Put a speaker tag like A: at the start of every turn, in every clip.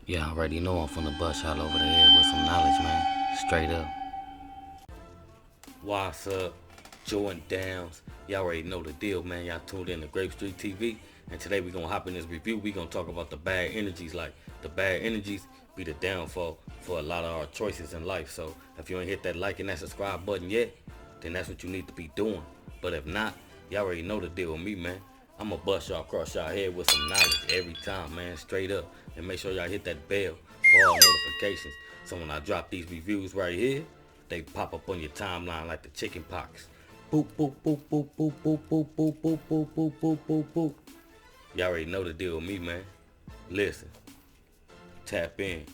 A: Yeah, I already know I'm finna bust y'all over the head with some knowledge, man. Straight up. What's up? Jordan Downs. Y'all already know the deal, man. Y'all tuned in to Grape Street TV. And today we gonna hop in this review. We gonna talk about the bad energies. Like, the bad energies be the downfall for a lot of our choices in life. So if you ain't hit that like and that subscribe button yet, then that's what you need to be doing. But if not, y'all already know the deal with me, man. I'ma bust y'all across y'all head with some knowledge every time, man. Straight up. And make sure y'all hit that bell for all notifications. So when I drop these reviews right here, they pop up on your timeline like the chicken pox. Boop, boop, boop, boop, boop, boop, boop, boop, boop, boop, boop, boop, boop, boop. Y'all already know the deal with me, man. Listen, tap in.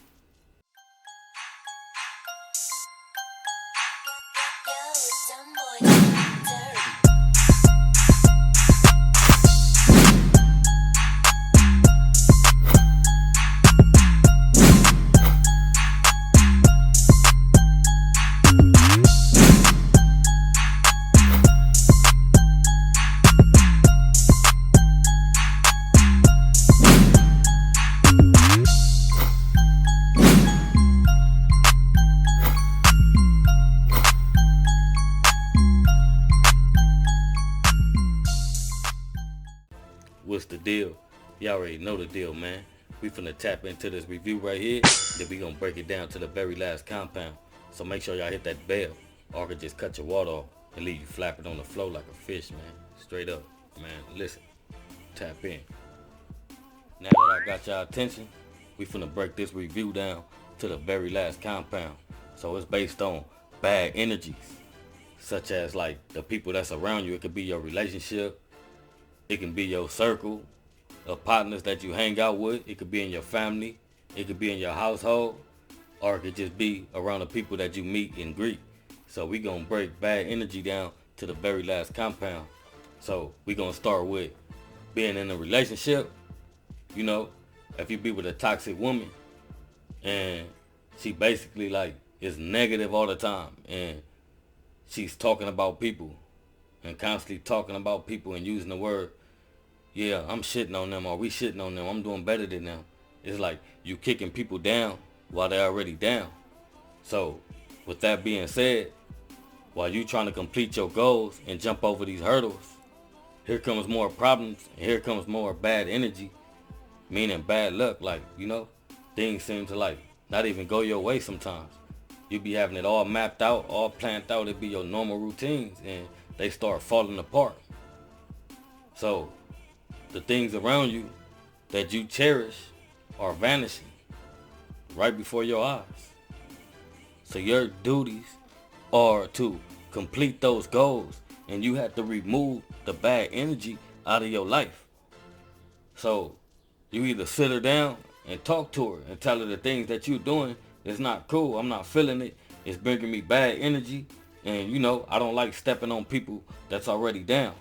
A: What's the deal? Y'all already know the deal, man. We finna tap into this review right here. Then we gonna break it down to the very last compound. So make sure y'all hit that bell, or I could just cut your water off and leave you flapping on the floor like a fish, man. Straight up, man. Listen, tap in. Now that I got y'all attention, we finna break this review down to the very last compound. So it's based on bad energies, such as like the people that's around you. It could be your relationship. It can be your circle of partners that you hang out with. It could be in your family. It could be in your household. Or it could just be around the people that you meet and greet. So we gonna break bad energy down to the very last compound. So we gonna start with being in a relationship. You know, if you be with a toxic woman and she basically like is negative all the time and she's talking about people and constantly talking about people and using the word, yeah, I'm shitting on them, or we shitting on them, I'm doing better than them. It's like you kicking people down while they're already down. So with that being said, while you trying to complete your goals and jump over these hurdles, here comes more problems and here comes more bad energy, meaning bad luck. Like, you know, things seem to like not even go your way sometimes. You be having it all mapped out, all planned out. It be your normal routines and they start falling apart. So the things around you that you cherish are vanishing right before your eyes. So your duties are to complete those goals, and you have to remove the bad energy out of your life. So you either sit her down and talk to her and tell her the things that you're doing is not cool. I'm not feeling it. It's bringing me bad energy. And you know, I don't like stepping on people that's already down.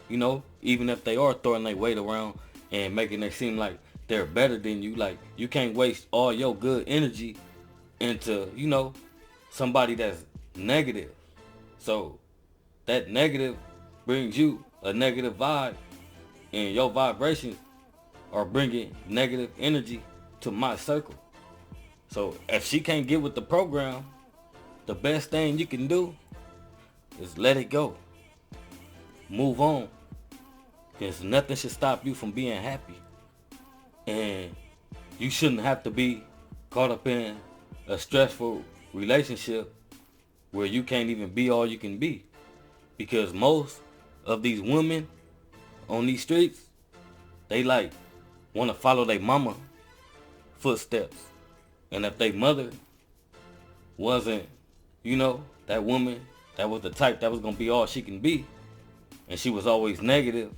A: You know, even if they are throwing their weight around and making it seem like they're better than you. Like, you can't waste all your good energy into, you know, somebody that's negative. So that negative brings you a negative vibe, and your vibrations are bringing negative energy to my circle. So if she can't get with the program, the best thing you can do is let it go. Move on. Because nothing should stop you from being happy. And you shouldn't have to be caught up in a stressful relationship where you can't even be all you can be. Because most of these women on these streets, they like want to follow their mama footsteps. And if their mother wasn't, you know, that woman that was the type that was going to be all she can be, and she was always negative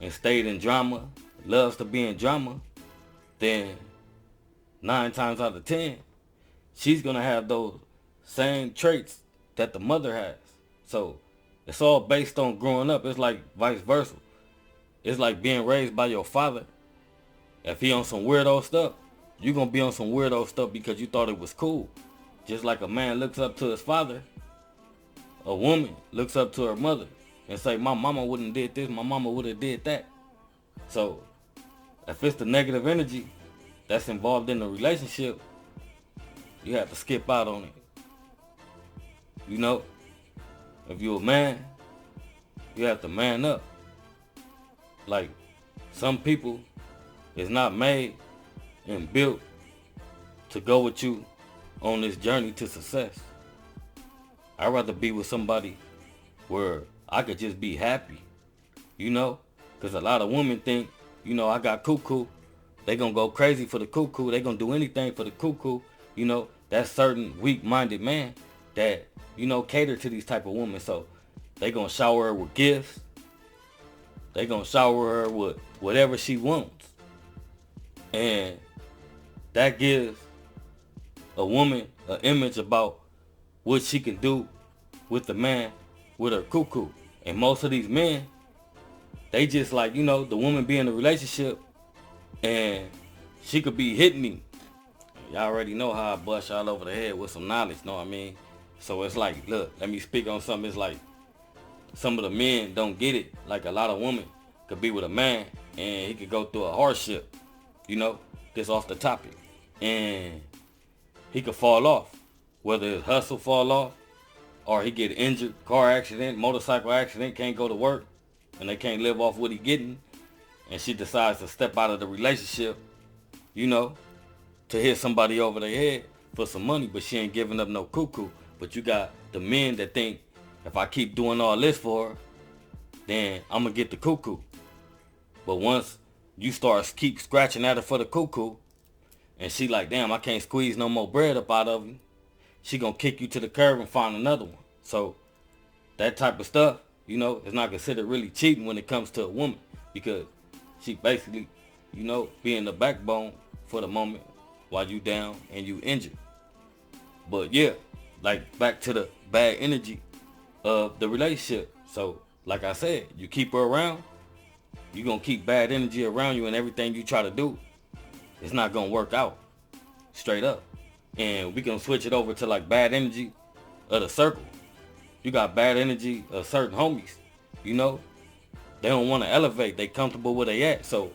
A: and stayed in drama, loves to be in drama, then 9 times out of 10, she's going to have those same traits that the mother has. So it's all based on growing up. It's like vice versa. It's like being raised by your father. If he on some weirdo stuff, you're going to be on some weirdo stuff because you thought it was cool. Just like a man looks up to his father, a woman looks up to her mother and say, my mama wouldn't did this, my mama would have did that. So if it's the negative energy that's involved in a relationship, you have to skip out on it. You know, if you're a man, you have to man up. Like, some people is not made and built to go with you on this journey to success. I'd rather be with somebody where I could just be happy, you know? Because a lot of women think, you know, I got cuckoo. They gonna go crazy for the cuckoo. They gonna do anything for the cuckoo. You know, that certain weak-minded man that, you know, cater to these type of women. So they gonna shower her with gifts. They gonna shower her with whatever she wants. And that gives a woman an image about what she can do with the man with her cuckoo. And most of these men, they just like, you know, the woman be in a relationship and she could be hitting him. Y'all already know how I bust y'all over the head with some knowledge, know what I mean? So it's like, look, let me speak on something. It's like some of the men don't get it. Like a lot of women could be with a man and he could go through a hardship, you know, just off the topic. And he could fall off. Whether his hustle fall off or he get injured, car accident, motorcycle accident, can't go to work, and they can't live off what he getting. And she decides to step out of the relationship, you know, to hit somebody over their head for some money, but she ain't giving up no cuckoo. But you got the men that think, if I keep doing all this for her, then I'm going to get the cuckoo. But once you start keep scratching at her for the cuckoo, and she like, damn, I can't squeeze no more bread up out of you, she going to kick you to the curb and find another one. So that type of stuff, you know, is not considered really cheating when it comes to a woman, because she basically, you know, being the backbone for the moment while you down and you injured. But yeah, like back to the bad energy of the relationship. So like I said, you keep her around, you're going to keep bad energy around you, and everything you try to do, it's not going to work out. Straight up. And we can switch it over to like bad energy of the circle. You got bad energy of certain homies, you know. They don't want to elevate. They comfortable where they at. So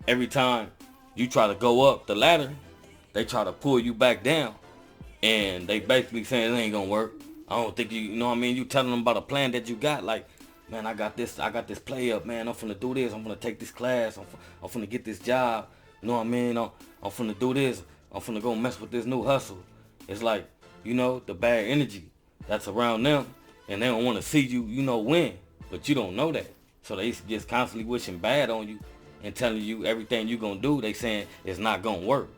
A: every time you try to go up the ladder, they try to pull you back down. And they basically saying it ain't going to work. I don't think you know what I mean? You telling them about a plan that you got. Like, man, I got this play up, man. I'm finna do this. I'm finna take this class. I'm finna get this job. You know what I mean? I'm finna do this. I'm finna go mess with this new hustle. It's like, you know, the bad energy that's around them. And they don't want to see you, you know, win. But you don't know that. So they just constantly wishing bad on you and telling you everything you gonna do. They saying it's not gonna work.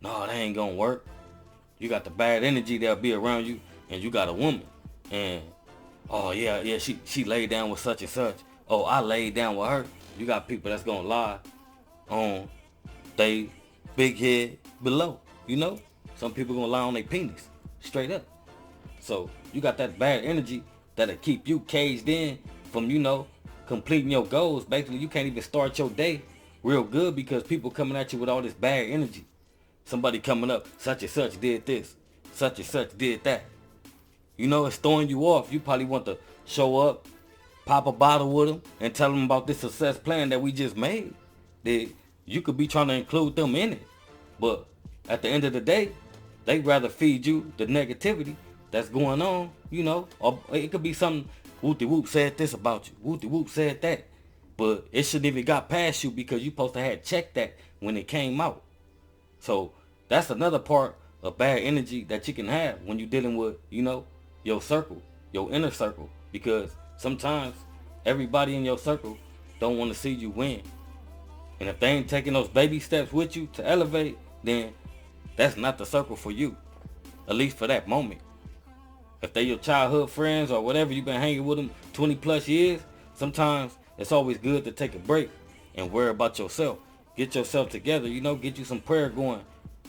A: No, that ain't gonna work. You got the bad energy that'll be around you, and you got a woman. And, oh, yeah, she laid down with such and such. Oh, I laid down with her. You got people that's gonna lie on they big head below, you know? Some people gonna lie on their penis, straight up. So you got that bad energy that'll keep you caged in from, you know, completing your goals. Basically, you can't even start your day real good because people coming at you with all this bad energy. Somebody coming up, such and such did this, such and such did that. You know, it's throwing you off. You probably want to show up, pop a bottle with them, and tell them about this success plan that we just made. That you could be trying to include them in it. But at the end of the day, they rather feed you the negativity that's going on, you know. Or it could be something, Whoop-de-Whoop said this about you, Whoop-de-Whoop said that. But it shouldn't even got past you because you supposed to have checked that when it came out. So that's another part of bad energy that you can have when you're dealing with, you know, your circle, your inner circle. Because sometimes everybody in your circle don't want to see you win. And if they ain't taking those baby steps with you to elevate, then that's not the circle for you. At least for that moment. If they your childhood friends or whatever, you've been hanging with them 20 plus years, sometimes it's always good to take a break and worry about yourself. Get yourself together, you know, get you some prayer going.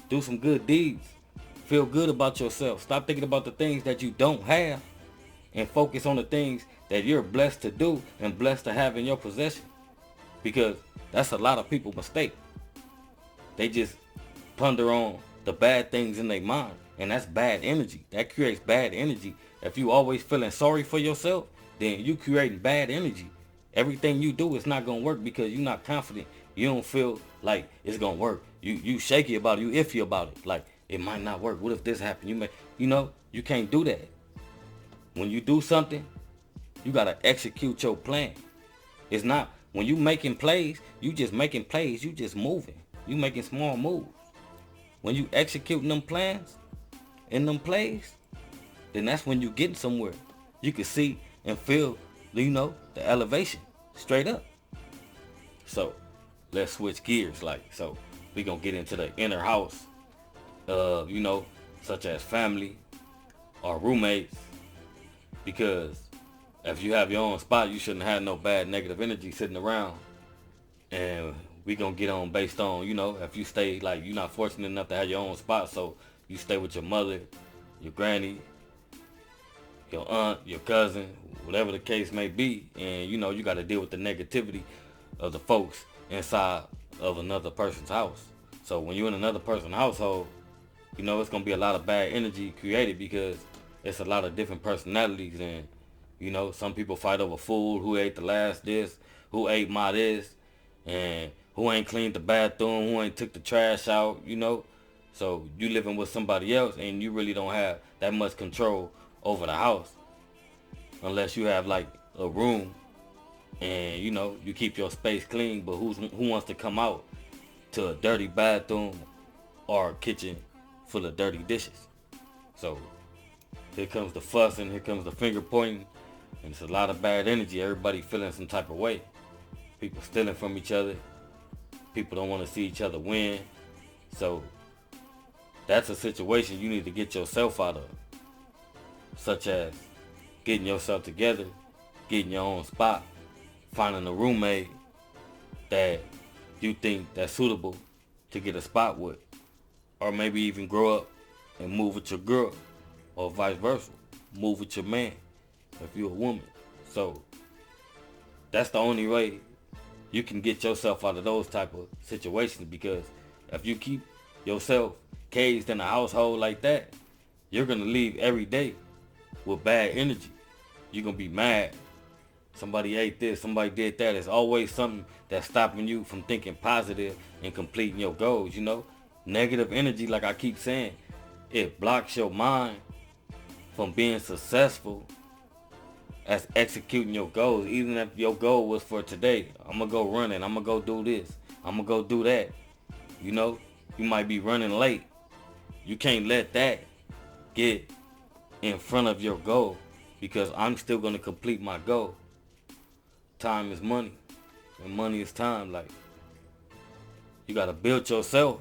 A: Do some good deeds. Feel good about yourself. Stop thinking about the things that you don't have and focus on the things that you're blessed to do and blessed to have in your possession. Because that's a lot of people's mistake. They just ponder on the bad things in their mind. And that's bad energy. That creates bad energy. If you always feeling sorry for yourself, then you creating bad energy. Everything you do is not going to work because you're not confident. You don't feel like it's going to work. you shaky about it, you iffy about it. Like, it might not work. What if this happened? You can't do that. When you do something, you gotta execute your plan. It's not when you making plays, you just making plays, you just moving. You making small moves. When you executing them plans and them plays, then that's when you getting somewhere. You can see and feel, the elevation straight up. So let's switch gears. So we gonna get into the inner house, such as family or roommates, because if you have your own spot, you shouldn't have no bad negative energy sitting around. And we gonna get on based on, if you stay, like, you're not fortunate enough to have your own spot, so you stay with your mother, your granny, your aunt, your cousin, whatever the case may be, and you got to deal with the negativity of the folks inside of another person's house. So when you're in another person's household, it's gonna be a lot of bad energy created because it's a lot of different personalities, and some people fight over food, who ate the last this, who ate my this, and who ain't cleaned the bathroom, who ain't took the trash out, So you living with somebody else and you really don't have that much control over the house unless you have like a room and you keep your space clean. But who wants to come out to a dirty bathroom or a kitchen full of dirty dishes? So here comes the fussing, here comes the finger pointing, and it's a lot of bad energy. Everybody feeling some type of way. People stealing from each other. People don't want to see each other win. So that's a situation you need to get yourself out of, such as getting yourself together, getting your own spot, finding a roommate that you think that's suitable to get a spot with, or maybe even grow up and move with your girl, or vice versa, move with your man if you're a woman. So that's the only way you can get yourself out of those type of situations, because if you keep yourself caged in a household like that, you're going to leave every day with bad energy. You're going to be mad. Somebody ate this, somebody did that. There's always something that's stopping you from thinking positive and completing your goals, Negative energy, like I keep saying, it blocks your mind from being successful as executing your goals. Even if your goal was for today, I'm going to go running, I'm going to go do this, I'm going to go do that. You might be running late. You can't let that get in front of your goal, because I'm still going to complete my goal. Time is money, and money is time. Like, you got to build yourself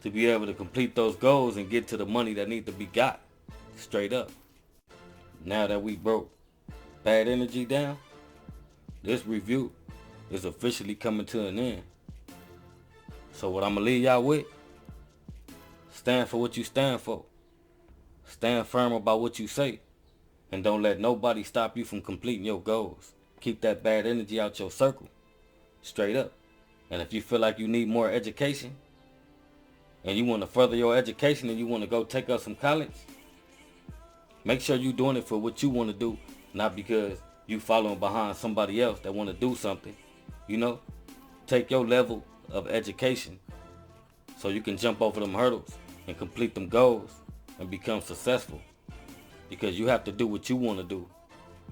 A: to be able to complete those goals and get to the money that need to be got. Straight up. Now that we broke bad energy down, this review is officially coming to an end. So what I'm going to leave y'all with, stand for what you stand for. Stand firm about what you say. And don't let nobody stop you from completing your goals. Keep that bad energy out your circle. Straight up. And if you feel like you need more education, and you want to further your education, and you want to go take up some college, make sure you're doing it for what you want to do, not because you following behind somebody else that want to do something. Take your level of education so you can jump over them hurdles and complete them goals and become successful, because you have to do what you want to do,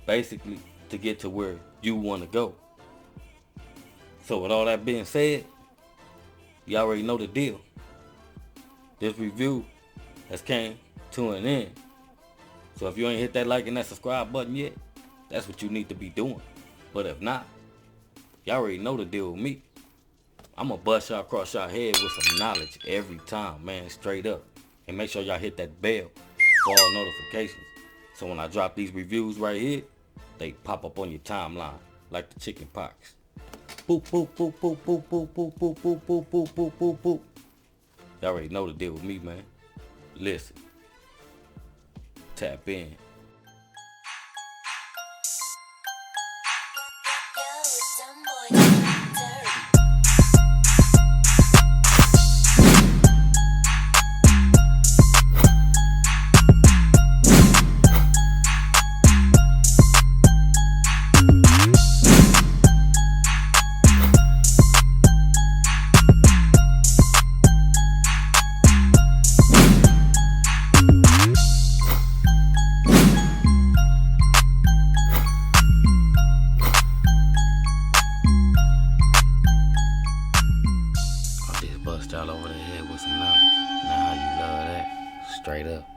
A: basically, to get to where you want to go. So with all that being said, you already know the deal. This review has came to an end. So if you ain't hit that like and that subscribe button yet, that's what you need to be doing. But if not, y'all already know the deal with me. I'm going to bust y'all across y'all head with some knowledge every time, man, straight up. And make sure y'all hit that bell for all notifications. So when I drop these reviews right here, they pop up on your timeline like the chicken pox. Boop, boop, boop, boop, boop, boop, boop, boop, boop, boop, boop, boop, boop, boop. Y'all already know the deal with me, man. Listen. Tap in. ahead with some knowledge. Now how you love that? Straight up.